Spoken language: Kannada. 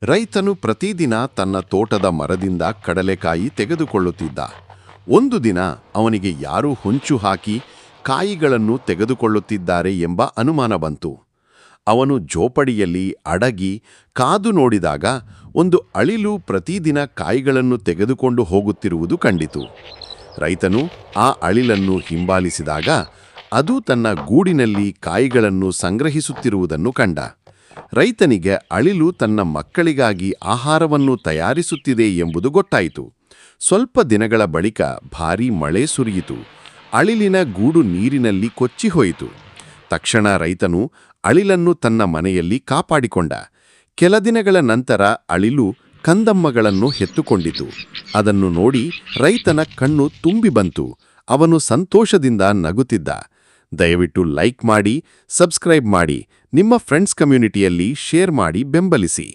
ರೈತನು ಪ್ರತಿದಿನ ತನ್ನ ತೋಟದ ಮರದಿಂದ ಕಡಲೆಕಾಯಿ ತೆಗೆದುಕೊಳ್ಳುತ್ತಿದ್ದ. ಒಂದು ದಿನ ಅವನಿಗೆ ಯಾರೋ ಹೊಂಚು ಹಾಕಿ ಕಾಯಿಗಳನ್ನು ತೆಗೆದುಕೊಳ್ಳುತ್ತಿದ್ದಾರೆ ಎಂಬ ಅನುಮಾನ ಬಂತು. ಅವನು ಜೋಪಡಿಯಲ್ಲಿ ಅಡಗಿ ಕಾದು ನೋಡಿದಾಗ ಒಂದು ಅಳಿಲು ಪ್ರತಿದಿನ ಕಾಯಿಗಳನ್ನು ತೆಗೆದುಕೊಂಡು ಹೋಗುತ್ತಿರುವುದು ಕಂಡಿತು. ರೈತನು ಆ ಅಳಿಲನ್ನು ಹಿಂಬಾಲಿಸಿದಾಗ ಅದು ತನ್ನ ಗೂಡಿನಲ್ಲಿ ಕಾಯಿಗಳನ್ನು ಸಂಗ್ರಹಿಸುತ್ತಿರುವುದನ್ನು ಕಂಡ. ರೈತನಿಗೆ ಅಳಿಲು ತನ್ನ ಮಕ್ಕಳಿಗಾಗಿ ಆಹಾರವನ್ನು ತಯಾರಿಸುತ್ತಿದೆ ಎಂಬುದು ಗೊತ್ತಾಯಿತು. ಸ್ವಲ್ಪ ದಿನಗಳ ಬಳಿಕ ಭಾರೀ ಮಳೆ ಸುರಿಯಿತು. ಅಳಿಲಿನ ಗೂಡು ನೀರಿನಲ್ಲಿ ಕೊಚ್ಚಿಹೋಯಿತು. ತಕ್ಷಣ ರೈತನು ಅಳಿಲನ್ನು ತನ್ನ ಮನೆಯಲ್ಲಿ ಕಾಪಾಡಿಕೊಂಡ. ಕೆಲ ದಿನಗಳ ನಂತರ ಅಳಿಲು ಕಂದಮ್ಮಗಳನ್ನು ಹೆತ್ತುಕೊಂಡಿತು. ಅದನ್ನು ನೋಡಿ ರೈತನ ಕಣ್ಣು ತುಂಬಿ ಬಂತು. ಅವನು ಸಂತೋಷದಿಂದ ನಗುತ್ತಿದ್ದ. ದಯವಿಟ್ಟು ಲೈಕ್ ಮಾಡಿ, ಸಬ್ಸ್ಕ್ರೈಬ್ ಮಾಡಿ, ನಿಮ್ಮ ಫ್ರೆಂಡ್ಸ್ ಕಮ್ಯುನಿಟಿಯಲ್ಲಿ ಶೇರ್ ಮಾಡಿ ಬೆಂಬಲಿಸಿ.